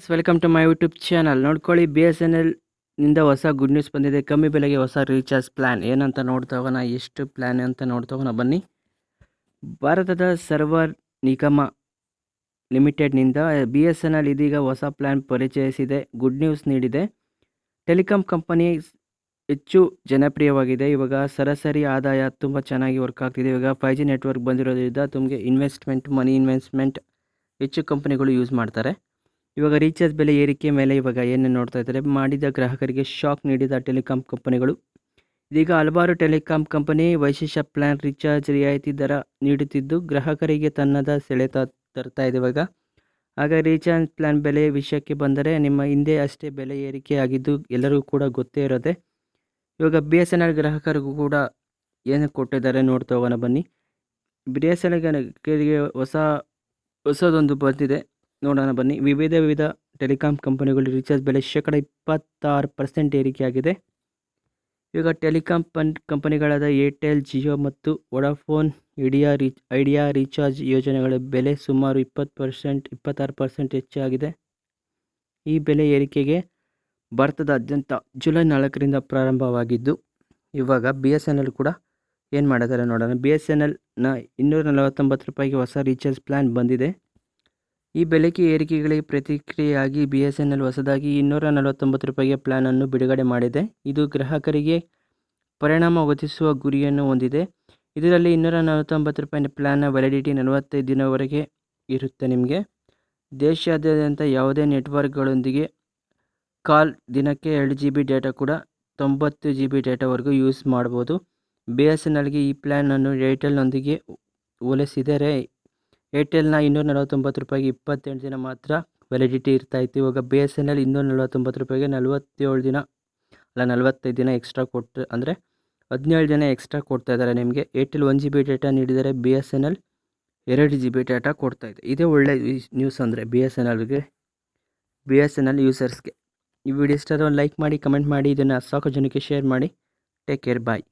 Welcome to my YouTube channel. ನೋಡ್ಕೊಳ್ಳಿ, B S N L ನಿಂದ ಹೊಸ ಗುಡ್ ನ್ಯೂಸ್ ಬಂದಿದೆ. ಕಮ್ಮಿ ಬೆಲೆಗೆ ಹೊಸ ರೀಚಾರ್ಜ್ ಪ್ಲ್ಯಾನ್ ಏನಂತ ನೋಡ್ತಾ ಹೋಗೋಣ. ಎಷ್ಟು ಪ್ಲ್ಯಾನ್ ಅಂತ ನೋಡ್ತಾ ಹೋಗೋಣ ಬನ್ನಿ. ಭಾರತದ ಸರ್ವರ್ ನಿಗಮ ಲಿಮಿಟೆಡ್ನಿಂದ ಬಿ ಎಸ್ ಎನ್ ಎಲ್ ಇದೀಗ ಹೊಸ ಪ್ಲ್ಯಾನ್ ಪರಿಚಯಿಸಿದೆ, ಗುಡ್ ನ್ಯೂಸ್ ನೀಡಿದೆ. ಟೆಲಿಕಾಂ ಕಂಪನಿ ಹೆಚ್ಚು ಜನಪ್ರಿಯವಾಗಿದೆ. ಇವಾಗ ಸರಾಸರಿ ಆದಾಯ ತುಂಬ ಚೆನ್ನಾಗಿ ವರ್ಕ್ ಆಗ್ತಿದೆ. ಇವಾಗ 5G ನೆಟ್ವರ್ಕ್ ಬಂದಿರೋದ್ರಿಂದ ತಮಗೆ ಮನಿ ಇನ್ವೆಸ್ಟ್ಮೆಂಟ್ ಹೆಚ್ಚು ಕಂಪನಿಗಳು ಯೂಸ್ ಮಾಡ್ತಾರೆ. ಇವಾಗ ರೀಚಾರ್ಜ್ ಬೆಲೆ ಏರಿಕೆ ಮೇಲೆ ಇವಾಗ ಏನು ನೋಡ್ತಾ ಇದ್ದಾರೆ, ಮಾಡಿದ ಗ್ರಾಹಕರಿಗೆ ಶಾಕ್ ನೀಡಿದ ಟೆಲಿಕಾಂ ಕಂಪನಿಗಳು. ಇದೀಗ ಹಲವಾರು ಟೆಲಿಕಾಂ ಕಂಪನಿ ವೈಶಿಷ್ಟ್ಯ ಪ್ಲ್ಯಾನ್ ರೀಚಾರ್ಜ್ ರಿಯಾಯಿತಿ ದರ ನೀಡುತ್ತಿದ್ದು ಗ್ರಾಹಕರಿಗೆ ತನ್ನದ ಸೆಳೆತ ತರ್ತಾ ಇದೆ. ಇವಾಗ ಆಗ ರೀಚಾರ್ಜ್ ಪ್ಲ್ಯಾನ್ ಬೆಲೆ ವಿಷಯಕ್ಕೆ ಬಂದರೆ, ನಿಮ್ಮ ಹಿಂದೆ ಅಷ್ಟೇ ಬೆಲೆ ಏರಿಕೆ ಆಗಿದ್ದು ಎಲ್ಲರಿಗೂ ಕೂಡ ಗೊತ್ತೇ ಇರೋದೆ. ಇವಾಗ ಬಿ ಎಸ್ ಎನ್ ಎಲ್ ಗ್ರಾಹಕರಿಗೂ ಕೂಡ ಏನು ಕೊಟ್ಟಿದ್ದಾರೆ ನೋಡ್ತಾ ಹೋಗೋಣ ಬನ್ನಿ. ಬಿ ಎಸ್ ಎನ್ ಎಲ್ಗೆ ಹೊಸದೊಂದು ಬಂದಿದೆ, ನೋಡೋಣ ಬನ್ನಿ. ವಿವಿಧ ಟೆಲಿಕಾಂ ಕಂಪನಿಗಳು ರೀಚಾರ್ಜ್ ಬೆಲೆ 26% ಏರಿಕೆಯಾಗಿದೆ. ಈಗ ಟೆಲಿಕಾಂ ಕಂಪನಿಗಳಾದ ಏರ್ಟೆಲ್, ಜಿಯೋ ಮತ್ತು ವೊಡಾಫೋನ್ ಐಡಿಯಾ ರೀಚಾರ್ಜ್ ಯೋಜನೆಗಳ ಬೆಲೆ ಸುಮಾರು 26% ಹೆಚ್ಚಾಗಿದೆ. ಈ ಬೆಲೆ ಏರಿಕೆಗೆ ಭಾರತದಾದ್ಯಂತ ಜುಲೈ 4ರಿಂದ ಪ್ರಾರಂಭವಾಗಿದ್ದು, ಇವಾಗ ಬಿ ಎಸ್ ಎನ್ ಎಲ್ ಕೂಡ ಏನು ಮಾಡಿದ್ದಾರೆ ನೋಡೋಣ. ಬಿ ಎಸ್ ಎನ್ ಎಲ್ನ 249 ರೂಪಾಯಿಗೆ ಹೊಸ ರೀಚಾರ್ಜ್ ಪ್ಲ್ಯಾನ್ ಬಂದಿದೆ. ಈ ಬೆಲೆ ಏರಿಕೆಗಳಿಗೆ ಪ್ರತಿಕ್ರಿಯೆಯಾಗಿ ಬಿ ಎಸ್ ಎನ್ ಎಲ್ ಹೊಸದಾಗಿ 249 ರೂಪಾಯಿಗೆ ಪ್ಲ್ಯಾನನ್ನು ಬಿಡುಗಡೆ ಮಾಡಿದೆ. ಇದು ಗ್ರಾಹಕರಿಗೆ ಪರಿಣಾಮ ಒದಗಿಸುವ ಗುರಿಯನ್ನು ಹೊಂದಿದೆ. ಇದರಲ್ಲಿ 249 ರೂಪಾಯಿ ಪ್ಲ್ಯಾನ್ನ ವ್ಯಾಲಿಡಿಟಿ 45 ದಿನವರೆಗೆ ಇರುತ್ತೆ. ನಿಮಗೆ ದೇಶಾದ್ಯಂತ ಯಾವುದೇ ನೆಟ್ವರ್ಕ್ಗಳೊಂದಿಗೆ ಕಾಲ್, ದಿನಕ್ಕೆ 2 GB ಡೇಟಾ ಕೂಡ 90 GB ಡೇಟಾವರೆಗೂ ಯೂಸ್ ಮಾಡ್ಬೋದು. ಬಿ ಎಸ್ ಎನ್ ಎಲ್ಗೆ ಈ ಪ್ಲ್ಯಾನನ್ನು ಏರ್ಟೆಲ್ನೊಂದಿಗೆ ಹೋಲಿಸಿದರೆ, ಏರ್ಟೆಲ್ನ 249 ರೂಪಾಯಿಗೆ 28 ದಿನ ಮಾತ್ರ ವ್ಯಾಲಿಡಿಟಿ ಇರ್ತಾಯಿತ್ತು. ಇವಾಗ ಬಿ ಎಸ್ ಎನ್ ಎಲ್ 249 ರೂಪಾಯಿಗೆ 45 ದಿನ ಎಕ್ಸ್ಟ್ರಾ ಅಂದರೆ 17 ದಿನ ಎಕ್ಸ್ಟ್ರಾ ಕೊಡ್ತಾ ಇದ್ದಾರೆ ನಿಮಗೆ. ಏರ್ಟೆಲ್ 1 GB ಡೇಟಾ ನೀಡಿದರೆ, B S N L 2 GB data ಕೊಡ್ತಾ ಇದೆ. ಇದೇ ಒಳ್ಳೆ ನ್ಯೂಸ್ ಅಂದರೆ ಬಿ ಎಸ್ ಎನ್ ಎಲ್ ಯೂಸರ್ಸ್ಗೆ. ಈ ವಿಡಿಯೋ ಇಷ್ಟ ಆದರೆ ಲೈಕ್ ಮಾಡಿ, ಕಮೆಂಟ್ ಮಾಡಿ, ಇದನ್ನು ಸಾಕು ಜನಕ್ಕೆ ಶೇರ್ ಮಾಡಿ. ಟೇಕ್ ಕೇರ್, ಬಾಯ್.